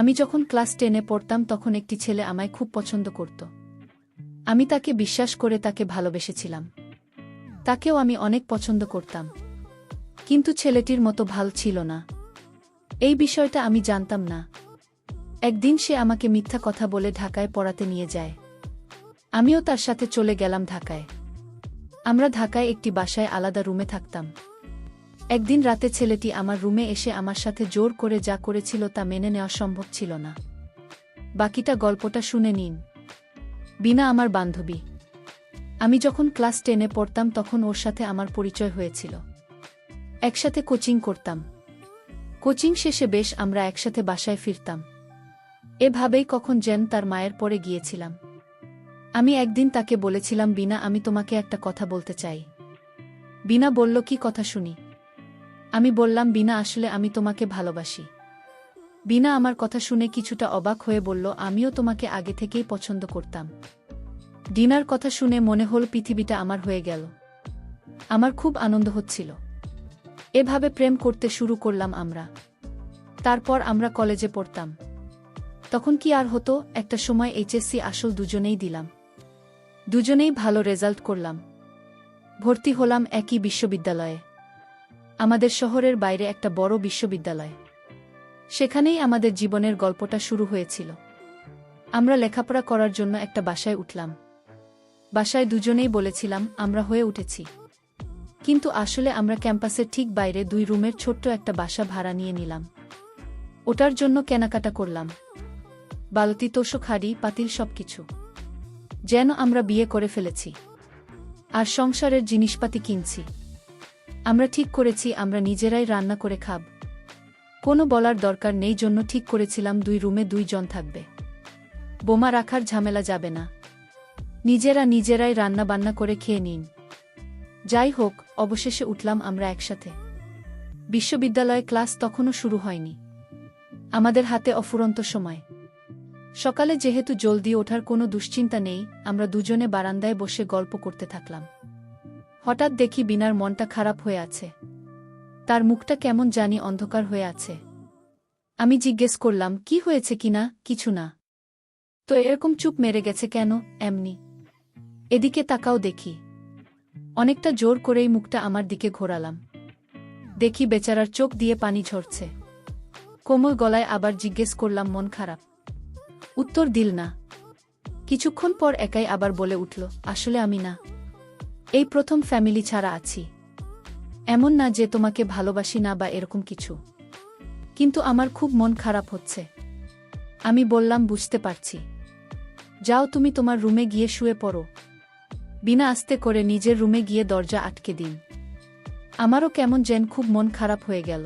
আমি যখন ক্লাস 10-এ পড়তাম তখন একটি ছেলে আমায় খুব পছন্দ করত। আমি তাকে বিশ্বাস করে তাকে ভালোবেসেছিলাম। তাকেও আমি অনেক পছন্দ করতাম। কিন্তু ছেলেটির মতো ভালো ছিল না। এই বিষয়টা আমি জানতাম না। একদিন সে আমাকে মিথ্যা কথা বলে ঢাকায় পড়াতে নিয়ে যায়। আমিও তার সাথে চলে গেলাম ঢাকায়। আমরা ঢাকায় একটি বাসায় আলাদা রুমে থাকতাম। একদিন রাতে ছেলেটি আমার রুমে এসে আমার সাথে জোর করে যা করেছিল তা মেনে নেওয়া সম্ভব ছিল না। বাকিটা গল্পটা শুনে নিন। বিনা আমার বান্ধবী। আমি যখন ক্লাস 10-এ পড়তাম তখন ওর সাথে আমার পরিচয় হয়েছিল। একসাথে কোচিং করতাম। কোচিং শেষে বেশ আমরা একসাথে বাসায় ফিরতাম। এভাবেই কখন যেন তার মায়ের পরে গিয়েছিলাম। আমি একদিন তাকে বলেছিলাম, বিনা, আমি তোমাকে একটা কথা বলতে চাই। বিনা বলল, কি কথা শুনি? আমি বললাম, বিনা, আসলে আমি তোমাকে ভালোবাসি। বিনা আমার কথা শুনে কিছুটা অবাক হয়ে বলল, আমিও তোমাকে আগে থেকেই পছন্দ করতাম। ডিনার কথা শুনে মনে হল পৃথিবীটা আমার হয়ে গেল। আমার খুব আনন্দ হচ্ছিল। এভাবে প্রেম করতে শুরু করলাম আমরা। তারপর আমরা কলেজে পড়তাম। তখন কি আর হতো, একটা সময় এইচএসসি আসল দুজনেই দিলাম। দুজনেই ভালো রেজাল্ট করলাম। ভর্তি হলাম একই বিশ্ববিদ্যালয়ে। আমাদের শহরের বাইরে একটা বড় বিশ্ববিদ্যালয়। সেখানেই আমাদের জীবনের গল্পটা শুরু হয়েছিল। আমরা লেখাপড়া করার জন্য একটা বাসায় উঠলাম। বাসায় দুজনেই বলেছিলাম আমরা হয়ে উঠেছি। কিন্তু আসলে আমরা ক্যাম্পাসের ঠিক বাইরে 2 রুমের ছোট্ট একটা বাসা ভাড়া নিয়ে নিলাম। ওটার জন্য কেনাকাটা করলাম। বালতি, তোশক, হাঁড়ি, পাতিল সবকিছু। যেন আমরা বিয়ে করে ফেলেছি আর সংসারের জিনিসপাতি কিনছি। আমরা ঠিক করেছি আমরা নিজেরাই রান্না করে খাব। কোনো বলার দরকার নেই জন্য ঠিক করেছিলাম 2 রুমে 2 জন থাকবে। বোমা রাখার ঝামেলা যাবে না। নিজেরাই রান্না বান্না করে খেয়ে নিন। যাই হোক, অবশেষে উঠলাম আমরা একসাথে। বিশ্ববিদ্যালয়ে ক্লাস তখনও শুরু হয়নি। আমাদের হাতে অফুরন্ত সময়। সকালে যেহেতু জলদি ওঠার কোনো দুশ্চিন্তা নেই, আমরা দুজনে বারান্দায় বসে গল্প করতে থাকলাম। হঠাৎ দেখি বিনার মনটা খারাপ হয়ে আছে। তার মুখটা কেমন জানি অন্ধকার হয়ে আছে। আমি জিজ্ঞেস করলাম, কি হয়েছে কিনা? কিছু না। তো এরকম চুপ মেরে গেছে কেন? এমনি। এদিকে তাকাও দেখি। অনেকটা জোর করেই মুখটা আমার দিকে ঘোরালাম। দেখি বেচারার চোখ দিয়ে পানি ঝরছে। কোমল গলায় আবার জিজ্ঞেস করলাম, মন খারাপ? উত্তর দিল না। কিছুক্ষণ পর একাই আবার বলে উঠল, আসলে আমি না। এই প্রথম ফ্যামিলি ছাড়া আছি। এমন না যে তোমাকে ভালোবাসি না বা এরকম কিছু, কিন্তু আমার খুব মন খারাপ হচ্ছে। আমি বললাম, বুঝতে পারছি। যাও তুমি তোমার রুমে গিয়ে শুয়ে পড়ো। বিনা আস্তে করে নিজের রুমে গিয়ে দরজা আটকে দিন। আমারও কেমন যেন খুব মন খারাপ হয়ে গেল।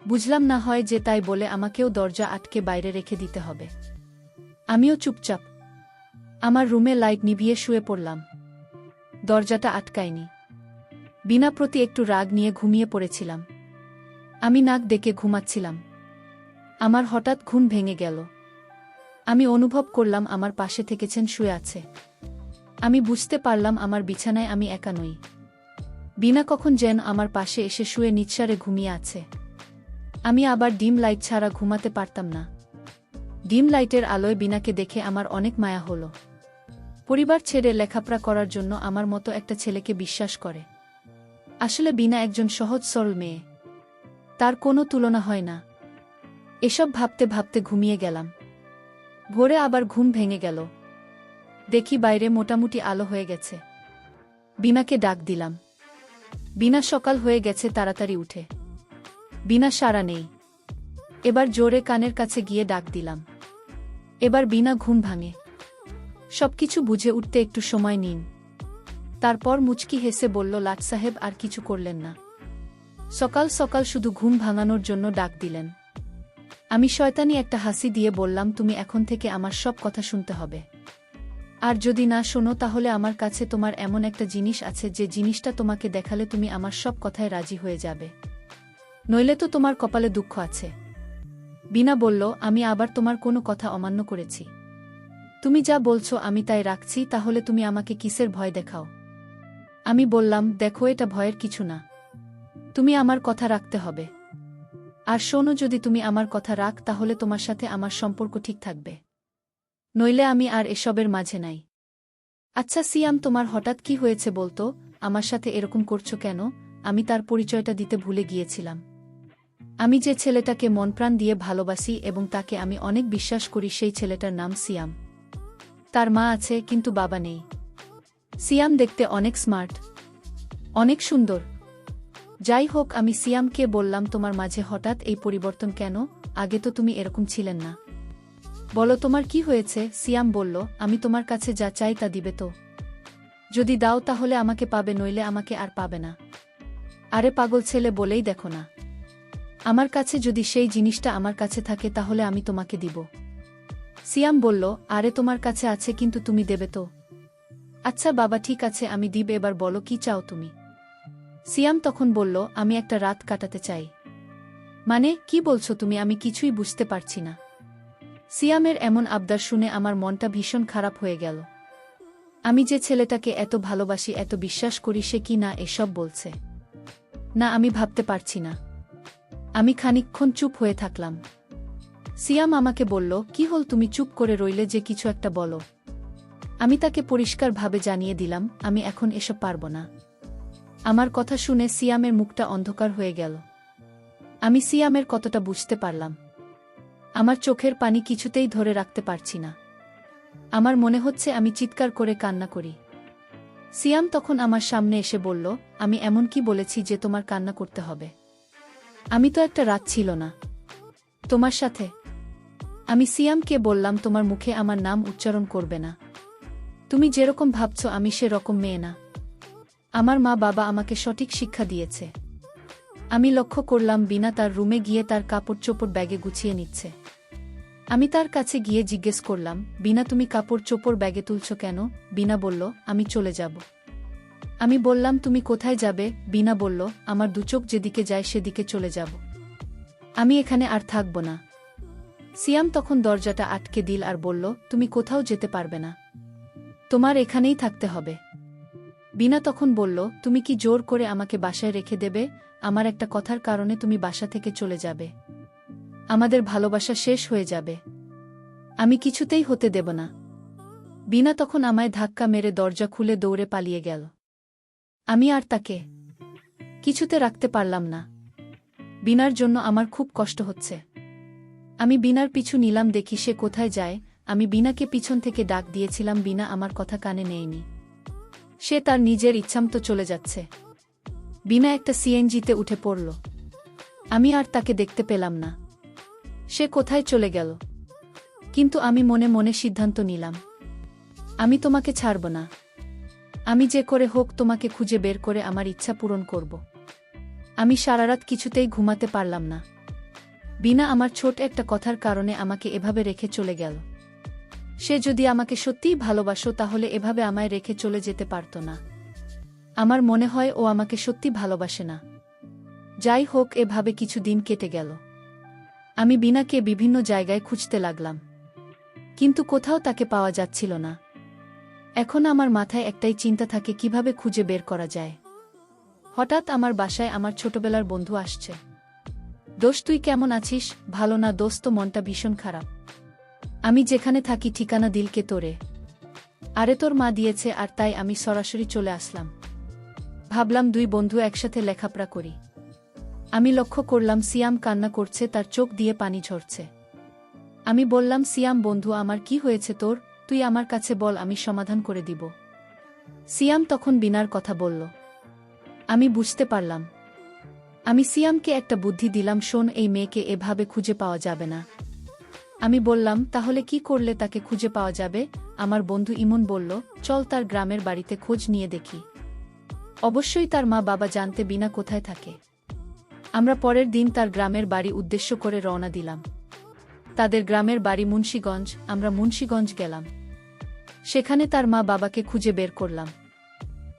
বুঝলাম না হয় যে তাই বলে আমাকেও দরজা আটকে বাইরে রেখে দিতে হবে। আমিও চুপচাপ আমার রুমে লাইট নিভিয়ে শুয়ে পড়লাম। দরজাটা আটকায়নি। বিনা প্রতি একটু রাগ নিয়ে ঘুমিয়ে পড়েছিলাম। আমি নাক ডেকে ঘুমাচ্ছিলাম। আমার হঠাৎ ঘুম ভেঙে গেল। আমি অনুভব করলাম আমার পাশে থেকেছেন, শুয়ে আছে। আমি বুঝতে পারলাম আমার বিছানায় আমি একা নই। বিনা কখন যেন আমার পাশে এসে শুয়ে নিঃসারে ঘুমিয়ে আছে। আমি আবার ডিম লাইট ছাড়া ঘুমাতে পারতাম না। ডিম লাইটের আলোয় বিনাকে দেখে আমার অনেক মায়া হলো। পরিবার ছেড়ে লেখাপড়া করার জন্য আমার মতো একটা ছেলেকে বিশ্বাস করে। আসলে বিনা একজন সহজ সরল মেয়ে। তার কোনো তুলনা হয় না। এসব ভাবতে ভাবতে ঘুমিয়ে গেলাম। ভোরে আবার ঘুম ভেঙে গেল। দেখি বাইরে মোটামুটি আলো হয়ে গেছে। বিনাকে ডাক দিলাম। বিনা, সকাল হয়ে গেছে, তাড়াতাড়ি উঠে। বিনা সাড়া নেই। এবার জোরে কানের কাছে গিয়ে ডাক দিলাম। এবার বিনা ঘুম ভাঙে। সবকিছু বুঝে উঠতে একটু সময় নিন। তারপর মুচকি হেসে বলল, লাট সাহেব আর কিছু করলেন না। সকাল সকাল শুধু ঘুম ভাঙানোর জন্য ডাক দিলেন। আমি শয়তানি একটা হাসি দিয়ে বললাম, তুমি এখন থেকে আমার সব কথা শুনতে হবে। আর যদি না শোনো তাহলে আমার কাছে তোমার এমন একটা জিনিস আছে যে জিনিসটা তোমাকে দেখালে তুমি আমার সব কথায় রাজি হয়ে যাবে। নইলে তো তোমার কপালে দুঃখ আছে। বিনা বলল, আমি আবার তোমার কোনো কথা অমান্য করেছি? তুমি যা বলছো আমি তাই রাখছি, তাহলে তুমি আমাকে কিসের ভয় দেখাও? আমি বললাম, দেখো, এটা ভয়ের কিছু না। তুমি আমার কথা রাখতে হবে। আর শোনো, যদি তুমি আমার কথা রাখ তাহলে তোমার সাথে আমার সম্পর্ক ঠিক থাকবে, নইলে আমি আর এসবের মাঝে নাই। আচ্ছা সিয়াম, তোমার হঠাৎ কি হয়েছে বলতো? আমার সাথে এরকম করছো কেন? আমি তার পরিচয়টা দিতে ভুলে গিয়েছিলাম। আমি যে ছেলেটাকে মনপ্রাণ দিয়ে ভালোবাসি এবং তাকে আমি অনেক বিশ্বাস করি, সেই ছেলেটার নাম সিয়াম। তার মা আছে কিন্তু বাবা নেই। সিয়াম দেখতে অনেক স্মার্ট, অনেক সুন্দর। যাই হোক, আমি সিয়ামকে বললাম, তোমার মাঝে হঠাৎ এই পরিবর্তন কেন? আগে তো তুমি এরকম ছিলেন না। বলো তোমার কি হয়েছে? সিয়াম বলল, আমি তোমার কাছে যা চাই তা দিবে তো? যদি দাও তাহলে আমাকে পাবে, নইলে আমাকে আর পাবে না। আরে পাগল ছেলে, বলেই দেখো না, আমার কাছে যদি সেই জিনিসটা আমার কাছে থাকে তাহলে আমি তোমাকে দিব। সিয়াম বলল, আরে তোমার কাছে আছে কিন্তু তুমি দেবে তো? আচ্ছা বাবা, ঠিক আছে আমি দিব, এবার বলো কি চাও তুমি? সিয়াম তখন বলল, আমি একটা রাত কাটাতে চাই। মানে কি বলছো তুমি? আমি কিছুই বুঝতে পারছি না। সিয়ামের এমন আবদার শুনে আমার মনটা ভীষণ খারাপ হয়ে গেল। আমি যে ছেলেটাকে এত ভালোবাসি, এত বিশ্বাস করি, সে কি না এসব বলছে? না, আমি ভাবতে পারছি না। আমি খানিকক্ষণ চুপ হয়ে থাকলাম। সিয়াম আমাকে বলল, কি হল, তুমি চুপ করে রইলে যে, কিছু একটা বলো। আমি তাকে পরিষ্কারভাবে জানিয়ে দিলাম, আমি এখন এসব পারব না। আমার কথা শুনে সিয়ামের মুখটা অন্ধকার হয়ে গেল। আমি সিয়ামের কতটা বুঝতে পারলাম। আমার চোখের পানি কিছুতেই ধরে রাখতে পারছি না। আমার মনে হচ্ছে আমি চিৎকার করে কান্না করি। সিয়াম তখন আমার সামনে এসে বলল, আমি এমন কি বলেছি যে তোমার কান্না করতে হবে? আমি তো একটা রাত ছিল না তোমার সাথে। আমি সিয়ামকে বললাম, তোমার মুখে আমার নাম উচ্চারণ করবে না। তুমি যেরকম ভাবছো আমি সেরকম মেয়ে না। আমার মা বাবা আমাকে সঠিক শিক্ষা দিয়েছে। আমি লক্ষ্য করলাম বিনা তার রুমে গিয়ে তার কাপড় চোপড় ব্যাগে গুছিয়ে নিচ্ছে। আমি তার কাছে গিয়ে জিজ্ঞেস করলাম, বিনা তুমি কাপড় চোপড় ব্যাগে তুলছো কেন? বিনা বলল, আমি চলে যাব। আমি বললাম, তুমি কোথায় যাবে? বিনা বলল, আমার দুচোখ যেদিকে যায় সেদিকে চলে যাব। আমি এখানে আর থাকব না। সিয়াম তখন দরজাটা আটকে দিল আর বলল, তুমি কোথাও যেতে পারবে না, তোমার এখানেই থাকতে হবে। বিনা তখন বলল, তুমি কি জোর করে আমাকে বাসায় রেখে দেবে? আমার একটা কথার কারণে তুমি বাসা থেকে চলে যাবে? আমাদের ভালোবাসা শেষ হয়ে যাবে। আমি কিছুতেই হতে দেব না। বিনা তখন আমায় ধাক্কা মেরে দরজা খুলে দৌড়ে পালিয়ে গেল। আমি আর তাকে কিছুতে রাখতে পারলাম না। বিনার জন্য আমার খুব কষ্ট হচ্ছে। আমি বিনার পিছু নিলাম, দেখি সে কোথায় যায়। আমি বিনাকে পিছন থেকে ডাক দিয়েছিলাম, বিনা আমার কথা কানে নেয়নি। সে তার নিজের ইচ্ছামতো চলে যাচ্ছে। বিনা একটা সিএনজিতে উঠে পড়ল। আমি আর তাকে দেখতে পেলাম না। সে কোথায় চলে গেল? কিন্তু আমি মনে মনে সিদ্ধান্ত নিলাম, আমি তোমাকে ছাড়ব না। আমি যে করে হোক তোমাকে খুঁজে বের করে আমার ইচ্ছা পূরণ করব। আমি সারারাত কিছুতেই ঘুমাতে পারলাম না। বিনা আমার ছোট একটা কথার কারণে আমাকে এভাবে রেখে চলে গেল। সে যদি আমাকে সত্যিই ভালোবাসো তাহলে এভাবে আমায় রেখে চলে যেতে পারত না। আমার মনে হয় ও আমাকে সত্যি ভালোবাসে না। যাই হোক, এভাবে কিছু দিন কেটে গেল। আমি বিনাকে বিভিন্ন জায়গায় খুঁজতে লাগলাম, কিন্তু কোথাও তাকে পাওয়া যাচ্ছিল না। এখন আমার মাথায় একটাই চিন্তা থাকে, কিভাবে খুঁজে বের করা যায়। হঠাৎ আমার বাসায় আমার ছোটবেলার বন্ধু আসছে। দোস্ত, তুই কেমন আছিস? ভালো না দোস্ত, মনটা ভীষণ খারাপ। আমি যেখানে থাকি ঠিকানা দিলকে তোরে। আরে তোর মা দিয়েছে, আর তাই আমি সরাসরি চলে আসলাম। ভাবলাম দুই বন্ধু একসাথে লেখাপড়া করি। আমি লক্ষ্য করলাম সিয়াম কান্না করছে, তার চোখ দিয়ে পানি ঝরছে। আমি বললাম, সিয়াম বন্ধু, আমার কি হয়েছে তোর? তুই আমার কাছে বল, আমি সমাধান করে দিব। সিয়াম তখন বিনার কথা বলল। আমি বুঝতে পারলাম। আমি সিয়ামকে একটা বুদ্ধি দিলাম, শোন, এই মেয়েকে এভাবে খুঁজে পাওয়া যাবে না। আমি বললাম, তাহলে কি করলে তাকে খুঁজে পাওয়া যাবে? আমার বন্ধু ইমন বলল, চল তার গ্রামের বাড়িতে খোঁজ নিয়ে দেখি। অবশ্যই তার মা বাবা জানতে বিনা কোথায় থাকে। আমরা পরের দিন তার গ্রামের বাড়ি উদ্দেশ্য করে রওনা দিলাম। তাদের গ্রামের বাড়ি মুন্সীগঞ্জ। আমরা মুন্সীগঞ্জ গেলাম। সেখানে তার মা বাবাকে খুঁজে বের করলাম।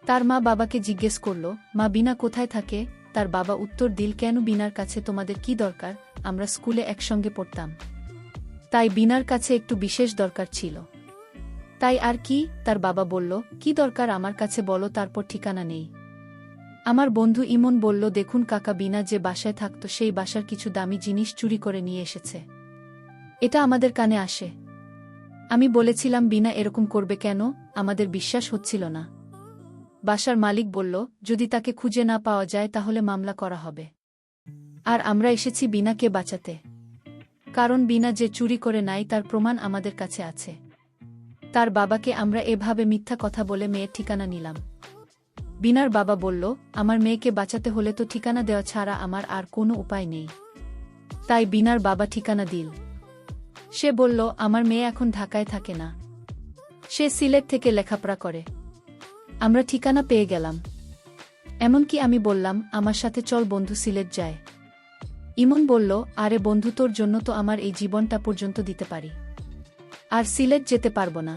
তার মা বাবাকে জিজ্ঞেস করল, মা বিনা কোথায় থাকে? তার বাবা উত্তর দিল, কেন, বিনার কাছে তোমাদের কি দরকার? আমরা স্কুলে একসঙ্গে পড়তাম, তাই বিনার কাছে একটু বিশেষ দরকার ছিল। তাই আর কি? তার বাবা বলল, কি দরকার আমার কাছে বলো, তারপর ঠিকানা নেই। আমার বন্ধু ইমন বলল, দেখুন কাকা, বিনা যে বাসায় থাকত সেই বাসার কিছু দামি জিনিস চুরি করে নিয়ে এসেছে। এটা আমাদের কানে আসে। আমি বলেছিলাম, বিনা এরকম করবে কেন? আমাদের বিশ্বাস হচ্ছিল না। বাসার মালিক বলল, যদি তাকে খুঁজে না পাওয়া যায় তাহলে মামলা করা হবে। আর আমরা এসেছি বিনাকে বাঁচাতে। কারণ বিনা যে চুরি করে নাই তার প্রমাণ আমাদের কাছে আছে। তার বাবাকে আমরা এভাবে মিথ্যা কথা বলে মেয়ের ঠিকানা নিলাম। বিনার বাবা বলল, আমার মেয়েকে বাঁচাতে হলে তো ঠিকানা দেওয়া ছাড়া আমার আর কোনো উপায় নেই। তাই বিনার বাবা ঠিকানা দিল। সে বলল, আমার মেয়ে এখন ঢাকায় থাকে না, সে সিলেট থেকে লেখাপড়া করে। আমরা ঠিকানা পেয়ে গেলাম। এমনকি আমি বললাম, আমার সাথে চল বন্ধু, সিলেট যায়। ইমন বলল, আরে বন্ধু, তোর জন্য তো আমার এই জীবনটা পর্যন্ত দিতে পারি। আর সিলেট যেতে পারবো না।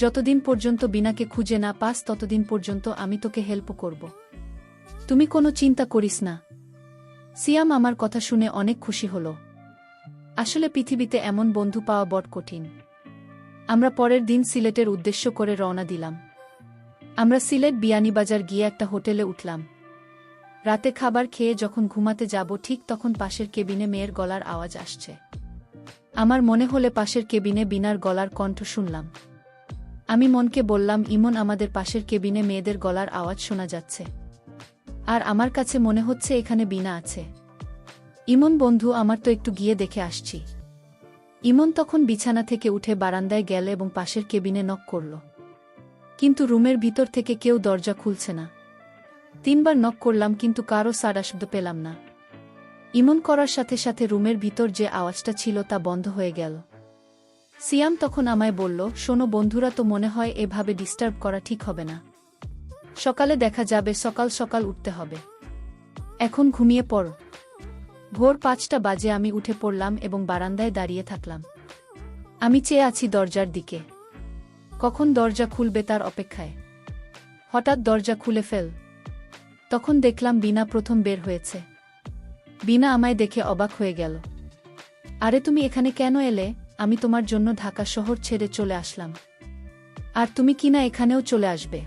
যতদিন পর্যন্ত বিনাকে খুঁজে না পাস ততদিন পর্যন্ত আমি তোকে হেল্প করব। তুমি কোনো চিন্তা করিস না। সিয়াম আমার কথা শুনে অনেক খুশি হল। আসলে পৃথিবীতে এমন বন্ধু পাওয়া বড় কঠিন। আমরা পরের দিন সিলেটের উদ্দেশ্য করে রওনা দিলাম। আমরা সিলেট বিয়ানীবাজার গিয়ে একটা হোটেলে উঠলাম। রাতে খাবার খেয়ে যখন ঘুমাতে যাব ঠিক তখন পাশের কেবিনে মেয়ের গলার আওয়াজ আসছে। আমার মনে হলে পাশের কেবিনে বিনার গলার কণ্ঠ শুনলাম। আমি মনকে বললাম, ইমন, আমাদের পাশের কেবিনে মেয়েদের গলার আওয়াজ শোনা যাচ্ছে। আর আমার কাছে মনে হচ্ছে এখানে বিনা আছে। ইমন বন্ধু, আমার তো একটু গিয়ে দেখে আসছি। ইমন তখন বিছানা থেকে উঠে বারান্দায় গেল এবং পাশের কেবিনে নক করল। কিন্তু রুমের ভিতর থেকে কেউ দরজা খুলছে না। 3 বার নক করলাম কিন্তু কারও সাড়া শব্দ পেলাম না। ইমন করার সাথে সাথে রুমের ভিতর যে আওয়াজটা ছিল তা বন্ধ হয়ে গেল। সিয়াম তখন আমায় বলল, শোনো বন্ধুরা, তো মনে হয় এভাবে ডিস্টার্ব করা ঠিক হবে না। সকালে দেখা যাবে, সকাল সকাল উঠতে হবে। এখন ঘুমিয়ে পড়। ভোর 5টা বাজে আমি উঠে পড়লাম এবং বারান্দায় দাঁড়িয়ে থাকলাম। আমি চেয়ে আছি দরজার দিকে, কখন দরজা খুলবে তার অপেক্ষায়। হঠাৎ দরজা খুলে ফেল। তখন দেখলাম বিনা প্রথম বের হয়েছে। বিনা আমায় দেখে অবাক হয়ে গেল। আরে তুমি এখানে কেন এলে? আমি তোমার জন্য ঢাকা শহর ছেড়ে চলে আসলাম। আর তুমি কিনা এখানেও চলে আসবে?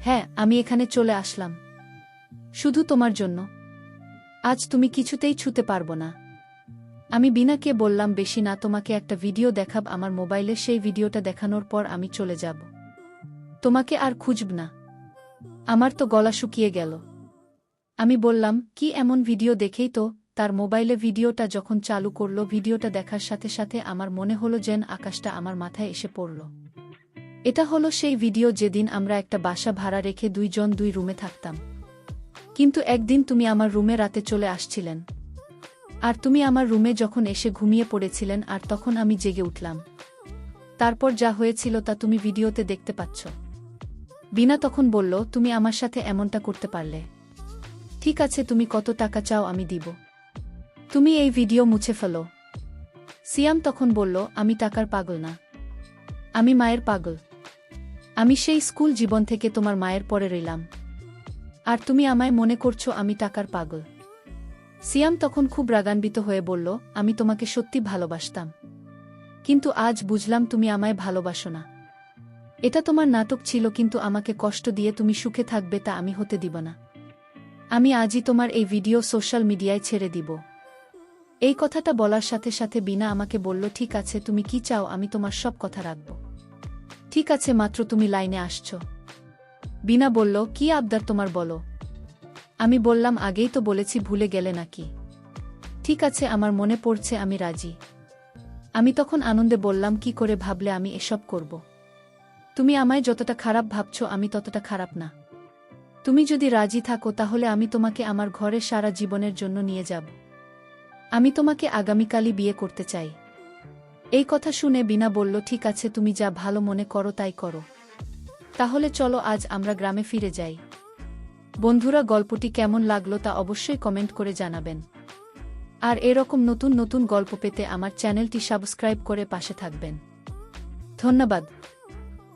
হ্যাঁ, আমি এখানে চলে আসলাম শুধু তোমার জন্য। আজ তুমি কিছুতেই ছুতে পারবো না। আমি বিনাকে বললাম, বেশি না, তোমাকে একটা ভিডিও দেখাব আমার মোবাইলে, সেই ভিডিওটা দেখানোর পর আমি চলে যাব। তোমাকে আর খুঁজব না। আমার তো গলা শুকিয়ে গেল। আমি বললাম, কি এমন ভিডিও? দেখেই তো। তার মোবাইলে ভিডিওটা যখন চালু করল, ভিডিওটা দেখার সাথে সাথে আমার মনে হলো যেন আকাশটা আমার মাথায় এসে পড়ল। এটা হলো সেই ভিডিও যেদিন আমরা একটা বাসা ভাড়া রেখে 2 জন 2 রুমে থাকতাম। কিন্তু একদিন তুমি আমার রুমে রাতে চলে আসছিলেন। আর তুমি আমার রুমে যখন এসে ঘুমিয়ে পড়েছিলেন আর তখন আমি জেগে উঠলাম। তারপর যা হয়েছিল তা তুমি ভিডিওতে দেখতে পাচ্ছ। বিনা তখন বলল, তুমি আমার সাথে এমনটা করতে পারলে? ঠিক আছে, তুমি কত টাকা চাও আমি দিব। তুমি এই ভিডিও মুছে ফেলো। সিয়াম তখন বলল, আমি টাকার পাগল না, আমি মায়ের পাগল। আমি সেই স্কুল জীবন থেকে তোমার মায়ের পরে রইলাম, আর তুমি আমায় মনে করছো আমি টাকার পাগল। সিয়াম তখন খুব রাগান্বিত হয়ে বলল, আমি তোমাকে সত্যি ভালোবাসতাম, কিন্তু আজ বুঝলাম তুমি আমায় ভালোবাসো না। এটা তোমার নাটক ছিল, কিন্তু আমাকে কষ্ট দিয়ে তুমি সুখে থাকবে তা আমি হতে দিব না। আমি আজই তোমার এই ভিডিও সোশ্যাল মিডিয়ায় ছেড়ে দিব। এই কথাটা বলার সাথে সাথে বিনা আমাকে বলল, ঠিক আছে, তুমি কি চাও আমি তোমার সব কথা রাখব। ঠিক আছে, মাত্র তুমি লাইনে আসছো। বিনা বলল, কি আবদার তোমার বলো। আমি বললাম, আগেই তো বলেছি, ভুলে গেলে নাকি? ঠিক আছে, আমার মনে পড়ছে, আমি রাজি। আমি তখন আনন্দে বললাম, কি করে ভাবলে আমি এসব করব? তুমি আমায় যতটা খারাপ ভাবছো আমি ততটা খারাপ না। তুমি যদি রাজি থাকো তাহলে আমি তোমাকে আমার ঘরে সারা জীবনের জন্য নিয়ে যাব। আমি তোমাকে আগামীকালই বিয়ে করতে চাই। এই কথা শুনে বিনা বলল, ঠিক আছে, তুমি যা ভালো মনে করো তাই করো। তাহলে চলো আজ আমরা গ্রামে ফিরে যাই। বন্ধুরা, গল্পটি কেমন লাগলো তা অবশ্যই কমেন্ট করে জানাবেন। আর এরকম নতুন নতুন গল্প পেতে আমার চ্যানেলটি সাবস্ক্রাইব করে পাশে থাকবেন। ধন্যবাদ।